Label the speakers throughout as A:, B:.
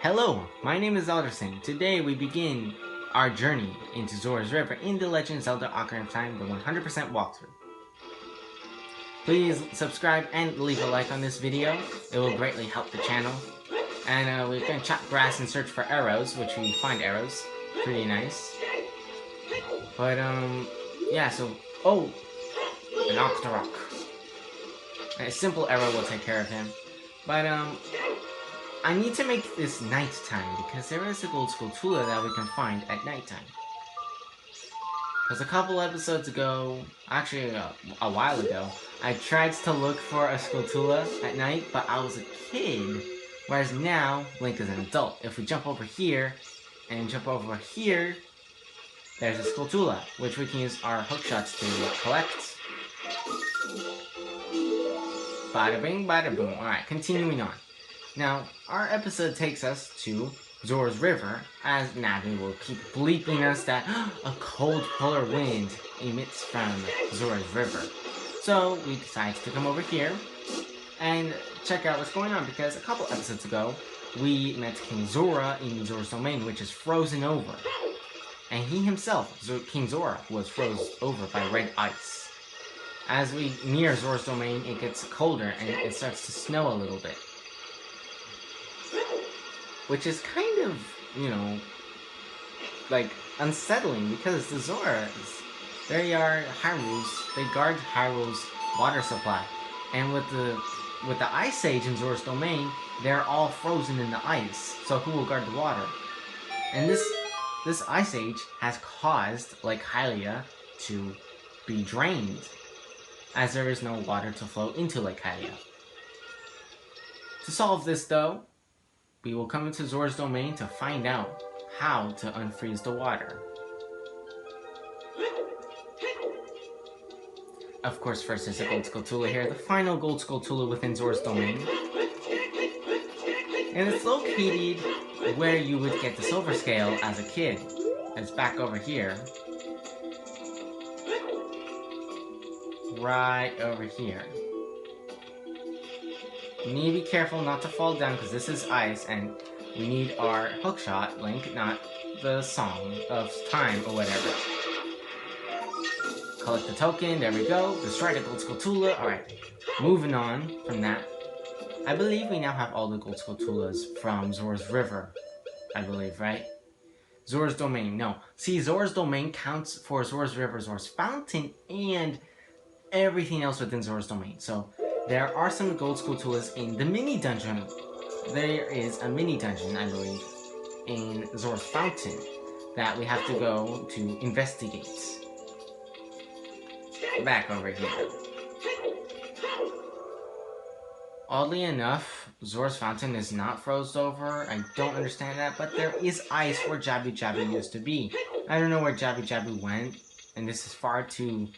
A: Hello, my name is Alderson. Today we begin our journey into Zora's River in The Legend of Zelda Ocarina of Time, the 100% walkthrough. Please subscribe and leave a like on this video. It will greatly help the channel. And we're going to chop grass and search for arrows, which we find arrows. Pretty nice. But, yeah, so... Oh! An Octorok. A simple arrow will take care of him. But, I need to make this nighttime because there is a gold Skulltula that we can find at nighttime. Because a couple episodes ago, actually a while ago, I tried to look for a Skulltula at night, but I was a kid. Whereas now, Link is an adult. If we jump over here, and jump over here, there's a Skulltula, which we can use our hookshots to collect. Bada bing, bada boom. Alright, continuing on. Now, our episode takes us to Zora's River, as Navi will keep bleeping us that a cold polar wind emits from Zora's River. So, we decided to come over here and check out what's going on, because a couple episodes ago, we met King Zora in Zora's domain, which is frozen over. And he himself, King Zora, was frozen over by red ice. As we near Zora's domain, it gets colder and it starts to snow a little bit. Which is kind of, you know, like, unsettling, because the Zoras, they are Hyrule's, they guard Hyrule's water supply. And with the Ice Age in Zora's domain, they're all frozen in the ice, so who will guard the water? And this Ice Age has caused, like Hylia, to be drained, as there is no water to flow into Lake Hylia. To solve this, though, we will come into Zora's domain to find out how to unfreeze the water. Of course, first is a gold Skulltula here, the final gold Skulltula within Zora's domain. And it's located where you would get the silver scale as a kid. It's back over here. Right over here. You need to be careful not to fall down because this is ice, and we need our hookshot, Link, not the Song of Time or whatever. Collect the token, there we go. Destroy the gold Skulltula. Alright, moving on from that. I believe we now have all the gold Skulltulas from Zora's River. I believe, right? Zora's Domain, no. See, Zora's Domain counts for Zora's River, Zora's Fountain, and everything else within Zora's Domain. So, there are some gold Skulltulas in the mini dungeon. There is a mini dungeon, I believe, in Zora's Fountain that we have to go to investigate. Back over here. Oddly enough, Zora's Fountain is not frozen over. I don't understand that, but there is ice where Jabu Jabu used to be. I don't know where Jabu Jabu went, and this is far too...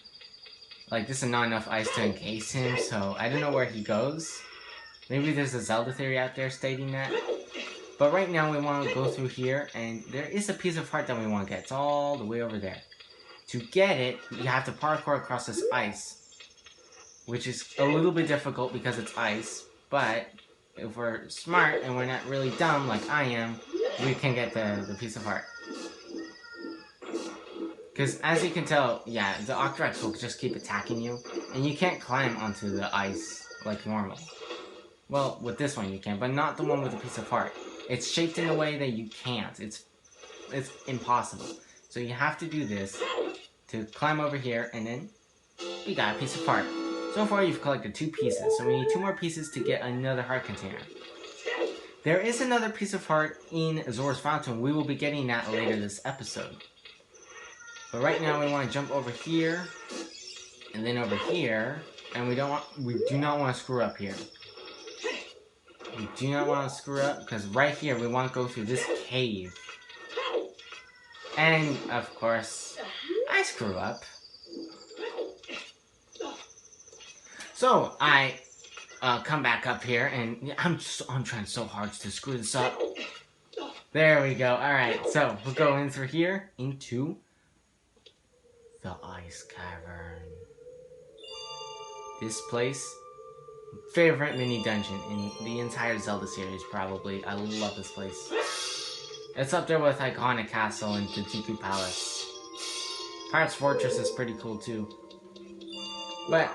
A: Like, this is not enough ice to encase him, so I don't know where he goes. Maybe there's a Zelda theory out there stating that. But right now we want to go through here, and there is a piece of heart that we want to get. It's all the way over there. To get it, you have to parkour across this ice. Which is a little bit difficult because it's ice, but if we're smart and we're not really dumb like I am, we can get the piece of heart. Because, as you can tell, yeah, the Octoroks will just keep attacking you, and you can't climb onto the ice like normal. Well, with this one you can, but not the one with the piece of heart. It's shaped in a way that you can't. It's impossible. So you have to do this to climb over here, and then we got a piece of heart. So far you've collected 2 pieces, so we need 2 more pieces to get another heart container. There is another piece of heart in Zora's Fountain. We will be getting that later this episode. But right now we want to jump over here, and then over here, and we do not want to screw up here. We do not want to screw up, because right here we want to go through this cave. And, of course, I screw up. So, I come back up here, and I'm trying so hard to screw this up. There we go. Alright, so we'll go in through here, into the Ice Cavern. This place favorite mini dungeon in the entire Zelda series, probably. I love this place. It's up there with Iconic Castle and the Tiku Palace. Pirate's Fortress is pretty cool too. But,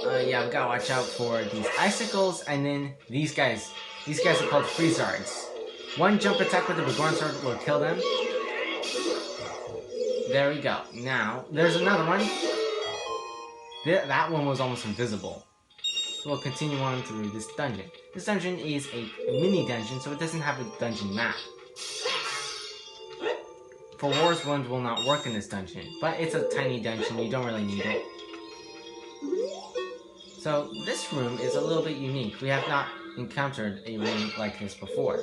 A: yeah, we gotta watch out for these icicles, and then these guys. These guys are called Freezards. One jump attack with the Bigorn Sword will kill them. There we go. Now, there's another one. That one was almost invisible. So we'll continue on through this dungeon. This dungeon is a mini dungeon, so it doesn't have a dungeon map. For Wars Wound will not work in this dungeon, but it's a tiny dungeon, you don't really need it. So this room is a little bit unique. We have not encountered a room like this before.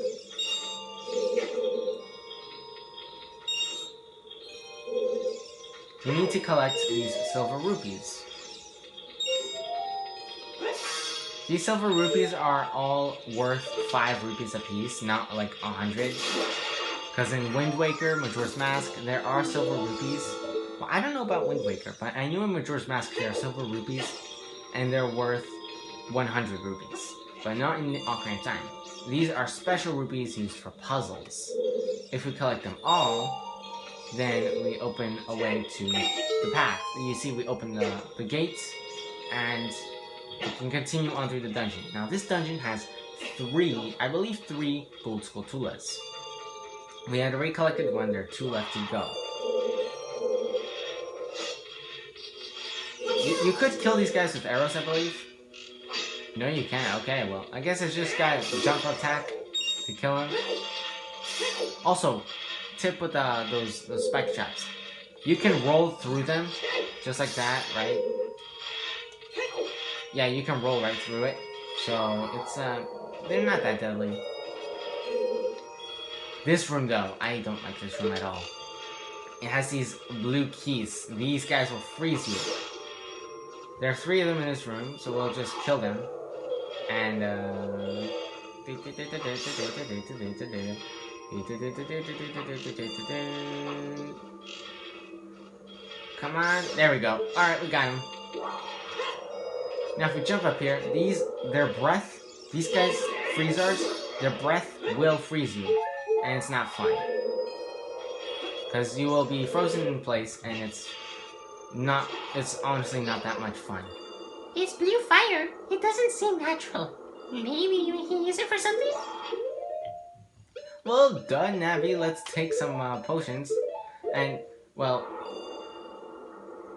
A: We need to collect these silver rupees. These silver rupees are all worth 5 rupees apiece, not like 100. Because in Wind Waker, Majora's Mask, there are silver rupees. Well, I don't know about Wind Waker, but I knew in Majora's Mask there are silver rupees, and they're worth 100 rupees. But not in Ocarina of Time. These are special rupees used for puzzles. If we collect them all, then we open a way to the path. You see, we open the gates, and we can continue on through the dungeon. Now, this dungeon has 3, I believe 3 gold Skulltulas. We had already collected 1, there are 2 left to go. You could kill these guys with arrows, I believe. No, you can't. Okay, well, I guess it's just got jump attack to kill him. Also, tip with those spike traps. You can roll through them, just like that, right? Yeah, you can roll right through it. So, it's, they're not that deadly. This room, though, I don't like this room at all. It has these blue keys. These guys will freeze you. There are 3 of them in this room, so we'll just kill them. And, come on. There we go. Alright, we got him. Now, if we jump up here, their breath, these guys, Freezards, their breath will freeze you. And it's not fun. Because you will be frozen in place, and it's honestly not that much fun.
B: It's blue fire. It doesn't seem natural. Maybe you can use it for something?
A: Well done, Navi. Let's take some potions. And, well,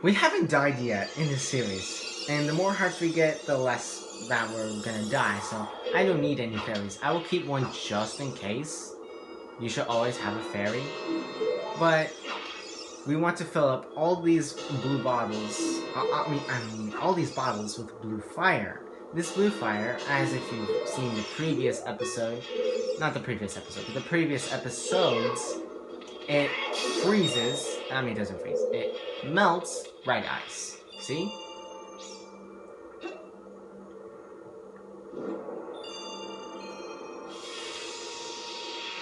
A: we haven't died yet in this series. And the more hearts we get, the less that we're gonna die. So I don't need any fairies. I will keep one just in case. You should always have a fairy. But we want to fill up all these blue bottles. I mean, all these bottles with blue fire. This blue fire, as if you've seen the previous episode, not the previous episode, but the previous episodes, it freezes. I mean, it doesn't freeze. It melts bright ice. See?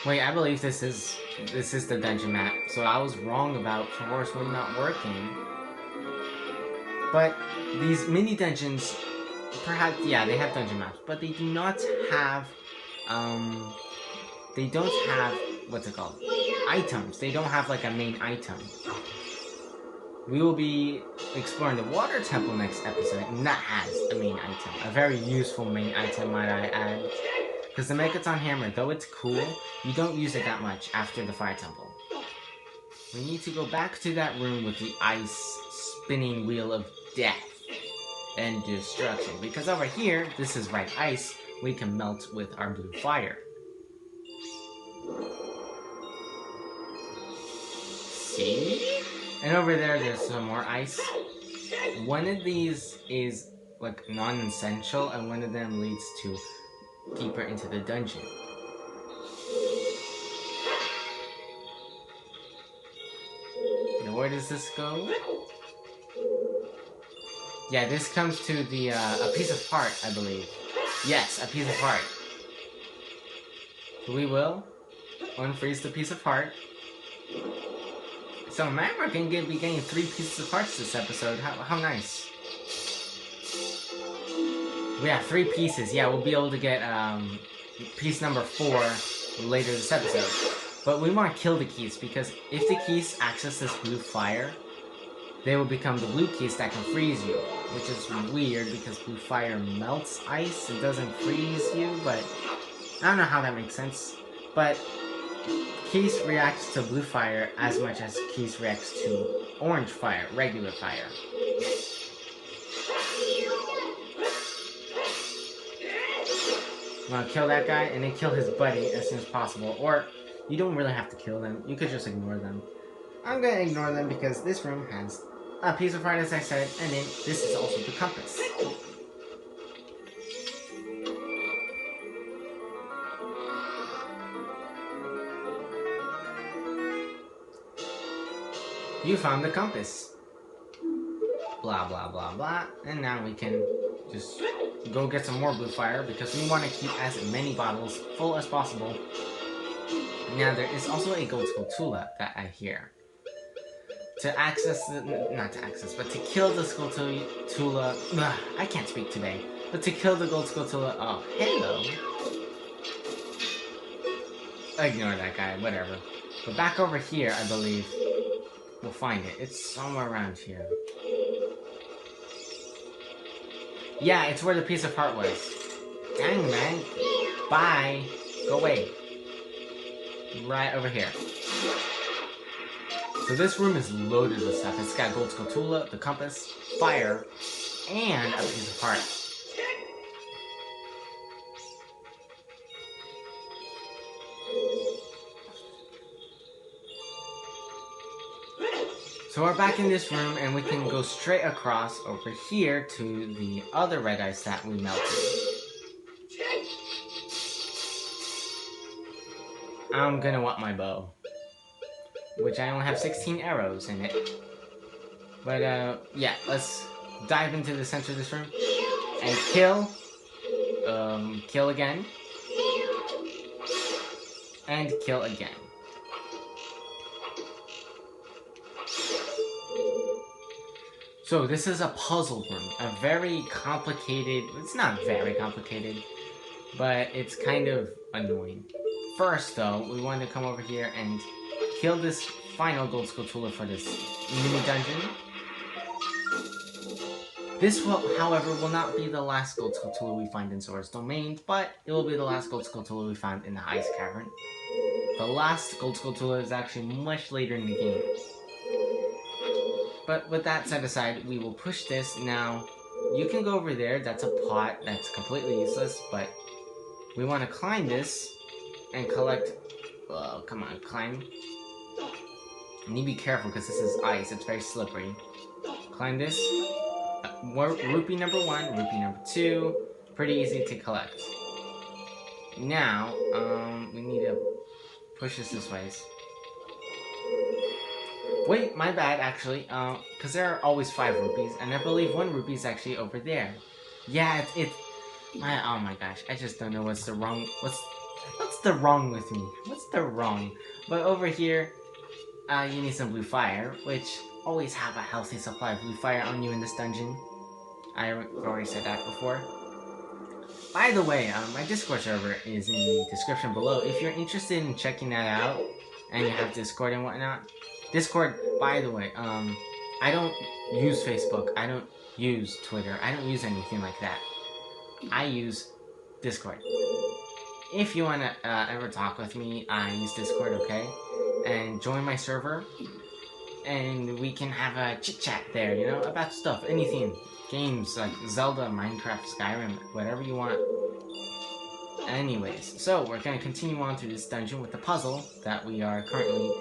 A: Wait, I believe this is the dungeon map, so I was wrong about Traverse Wind not working. But these mini dungeons, perhaps, yeah, they have dungeon maps, but they do not have, they don't have, what's it called? Items. They don't have like a main item. We will be exploring the water temple next episode, and that has a main item. A very useful main item, might I add. Because the Megaton Hammer, though it's cool, you don't use it that much after the Fire Temple. We need to go back to that room with the ice spinning wheel of death and destruction. Because over here, this is red ice, we can melt with our blue fire. See? And over there, there's some more ice. One of these is like non-essential, and one of them leads to deeper into the dungeon. Now where does this go? Yeah, this comes to the, a piece of heart, I believe. Yes, a piece of heart. So we will unfreeze the piece of heart. So man, we're gonna be getting 3 pieces of hearts this episode. How nice. We have 3 pieces. Yeah, we'll be able to get piece number 4 later this episode. But we want to kill the keys, because if the keys access this blue fire, they will become the blue keys that can freeze you. Which is weird, because blue fire melts ice. It doesn't freeze you, but I don't know how that makes sense. But keys reacts to blue fire as much as keys reacts to orange fire, regular fire. You want to kill that guy and then kill his buddy as soon as possible. Or you don't really have to kill them. You could just ignore them. I'm going to ignore them because this room has a piece of heart, as I said, and then this is also the compass. You found the compass. Blah, blah, blah, blah. And now we can just go get some more blue fire because we want to keep as many bottles full as possible. Now, there is also a gold Skulltula that I hear. To access the... not to access, but to kill the Skulltula... I can't speak today. But to kill the gold Skulltula... oh, hello. Ignore that guy, whatever. But back over here, I believe... we'll find it. It's somewhere around here. Yeah, it's where the piece of heart was. Dang, man. Bye. Go away. Right over here. So this room is loaded with stuff. It's got gold Skulltula, the compass, fire, and a piece of heart. So we're back in this room, and we can go straight across over here to the other red ice that we melted. I'm gonna want my bow, which I only have 16 arrows in it. But yeah, let's dive into the center of this room and kill. Kill again. And kill again. So this is a puzzle room, a very complicated, it's not very complicated, but it's kind of annoying. First though, we want to come over here and kill this final gold Skulltula for this mini dungeon. This will, however, will not be the last gold Skulltula we find in Zora's domain, but it will be the last gold Skulltula we found in the Ice Cavern. The last gold Skulltula is actually much later in the game. But with that set aside, we will push this. Now, you can go over there. That's a pot. That's completely useless. But we want to climb this and collect... oh, come on, climb. You need to be careful because this is ice. It's very slippery. Climb this. Rupee number 1, rupee number 2. Pretty easy to collect. Now, we need to push this way. Wait, my bad, actually, because there are always 5 rupees, and I believe 1 rupee is actually over there. Yeah, oh my gosh, I just don't know what's the wrong with me? What's the wrong? But over here, you need some blue fire, which always have a healthy supply of blue fire on you in this dungeon. I already said that before. By the way, my Discord server is in the description below. If you're interested in checking that out, and you have Discord and whatnot, Discord, by the way, I don't use Facebook, I don't use Twitter, I don't use anything like that. I use Discord. If you want to ever talk with me, I use Discord, okay? And join my server, and we can have a chit-chat there, you know, about stuff, anything. Games like Zelda, Minecraft, Skyrim, whatever you want. Anyways, so we're going to continue on through this dungeon with the puzzle that we are currently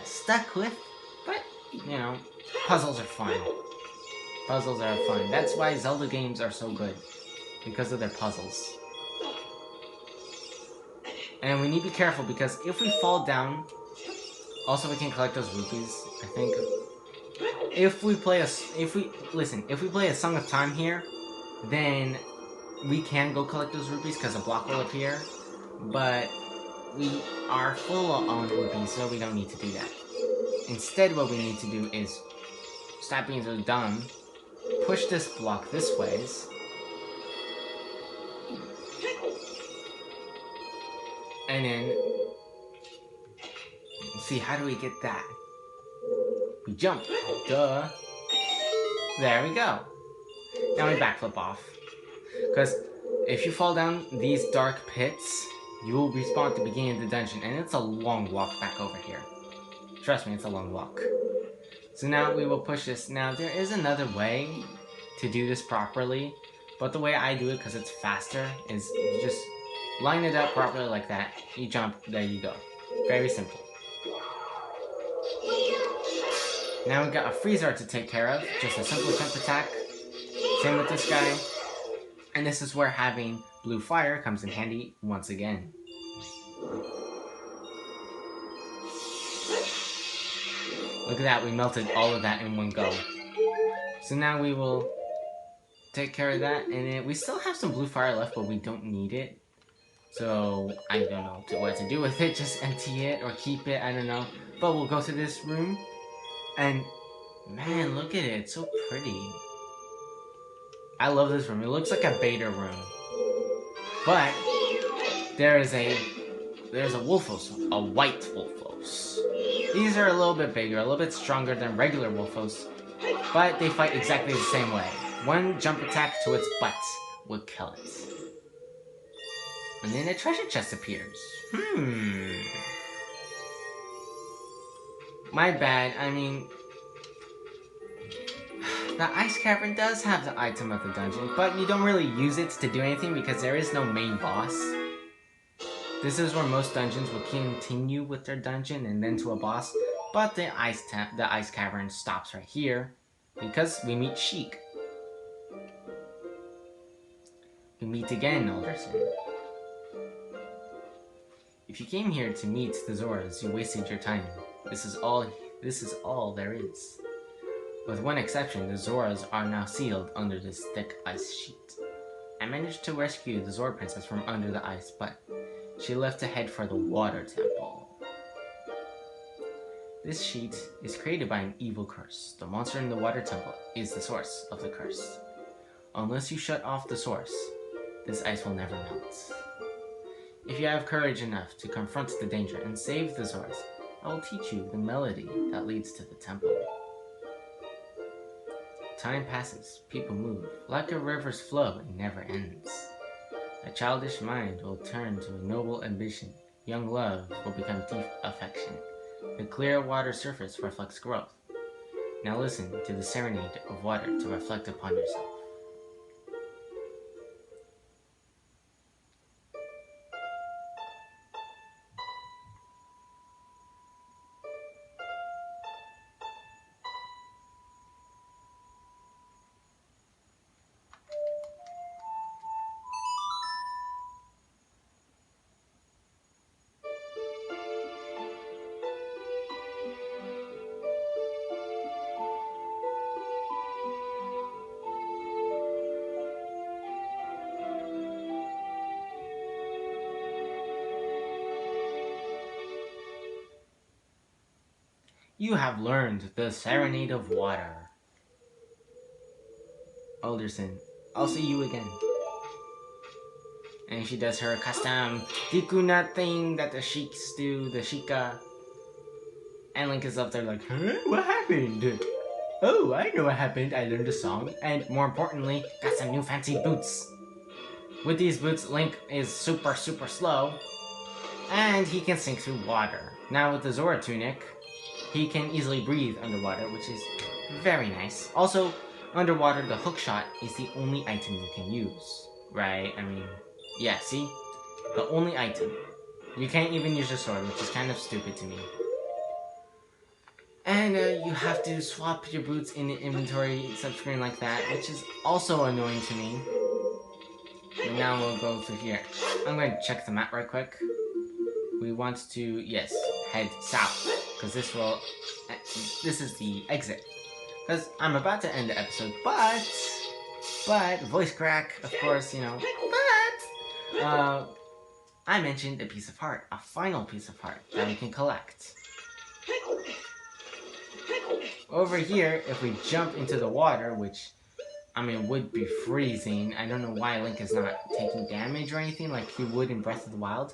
A: stuck with, but, you know, puzzles are fun. Puzzles are fun. That's why Zelda games are so good, because of their puzzles. And we need to be careful, because if we fall down, also we can collect those rupees, I think. If we play a Song of Time here, then we can go collect those rupees, because a block will appear, but we are full on rupees, so we don't need to do that. Instead, what we need to do is stop being so dumb, push this block this ways, And then, let's see, how do we get that? We jump. Duh. There we go. Now we backflip off. Because if you fall down these dark pits, you will respawn at the beginning of the dungeon, and it's a long walk back over here. Trust me, it's a long walk. So now we will push this. Now there is another way to do this properly, but the way I do it, because it's faster, is you just line it up properly like that. You jump, there you go. Very simple. Now we've got a freezer to take care of, just a simple jump attack. Same with this guy. And this is where having blue fire comes in handy once again. Look at that, we melted all of that in one go. So now we will take care of that, and we still have some blue fire left, but we don't need it. So I don't know what to do with it, just empty it or keep it, I don't know. But we'll go to this room, and man, look at it, it's so pretty. I love this room, it looks like a beta room. But there's a Wolfos, a white Wolfos. These are a little bit bigger, a little bit stronger than regular Wolfos, but they fight exactly the same way. One jump attack to its butt would kill it. And then a treasure chest appears. My bad, I mean... The Ice Cavern does have the item of the dungeon, but you don't really use it to do anything because there is no main boss. This is where most dungeons will continue with their dungeon and then to a boss, but the Ice Cavern stops right here because we meet Sheik. We meet again, Alderson. If you came here to meet the Zoras, you wasted your time. This is all there is. With one exception, the Zoras are now sealed under this thick ice sheet. I managed to rescue the Zora princess from under the ice, but she left to head for the water temple. This sheet is created by an evil curse. The monster in the water temple is the source of the curse. Unless you shut off the source, this ice will never melt. If you have courage enough to confront the danger and save the Zoras, I will teach you the melody that leads to the temple. Time passes, people move, like a river's flow, it never ends. A childish mind will turn to a noble ambition, young love will become deep affection. The clear water surface reflects growth. Now listen to the serenade of water to reflect upon yourself. You have learned the Serenade of Water. Alderson, I'll see you again. And she does her custom Tikuna thing that the Sheiks do, the Sheikah. And Link is up there like, huh? What happened? Oh, I know what happened. I learned a song. And more importantly, got some new fancy boots. With these boots, Link is super slow. And he can sink through water. Now with the Zora tunic, he can easily breathe underwater, which is very nice. Also, underwater, the hookshot is the only item you can use. Right? I mean, yeah, see? The only item. You can't even use your sword, which is kind of stupid to me. And you have to swap your boots in the inventory subscreen like that, which is also annoying to me. But now we'll go through here. I'm going to check the map right quick. We want to, yes, head south. Because this is the exit. Because I'm about to end the episode, but, voice crack, of course, you know, but, I mentioned a piece of heart, a final piece of heart that we can collect. Over here, if we jump into the water, which, I mean, would be freezing, I don't know why Link is not taking damage or anything like he would in Breath of the Wild,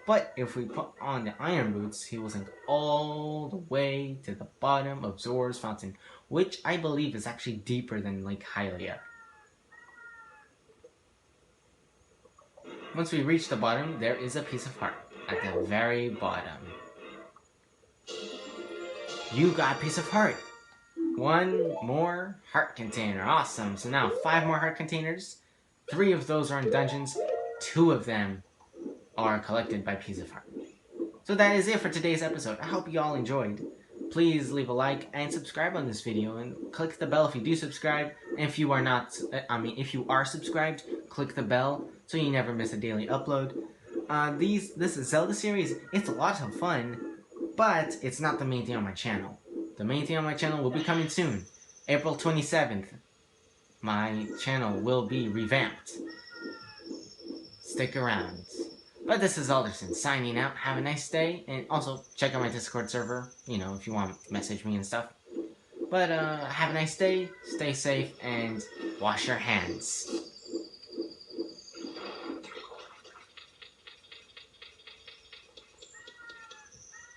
A: But if we put on the iron boots, he will sink all the way to the bottom of Zora's fountain, which I believe is actually deeper than Lake Hylia. Once we reach the bottom, there is a piece of heart at the very bottom. You got a piece of heart! One more heart container. Awesome. So now 5 more heart containers. 3 of those are in dungeons. 2 of them are collected by piece of heart. So that is it for today's episode. I hope you all enjoyed. Please leave a like and subscribe on this video and click the bell if you do subscribe. And if you are not, if you are subscribed, click the bell so you never miss a daily upload. This is Zelda series. It's a lot of fun, but it's not the main thing on my channel. The main thing on my channel will be coming soon. April 27th. My channel will be revamped. Stick around. But this is Alderson signing out. Have a nice day. And also, check out my Discord server. You know, if you want to message me and stuff. But, have a nice day. Stay safe. And wash your hands.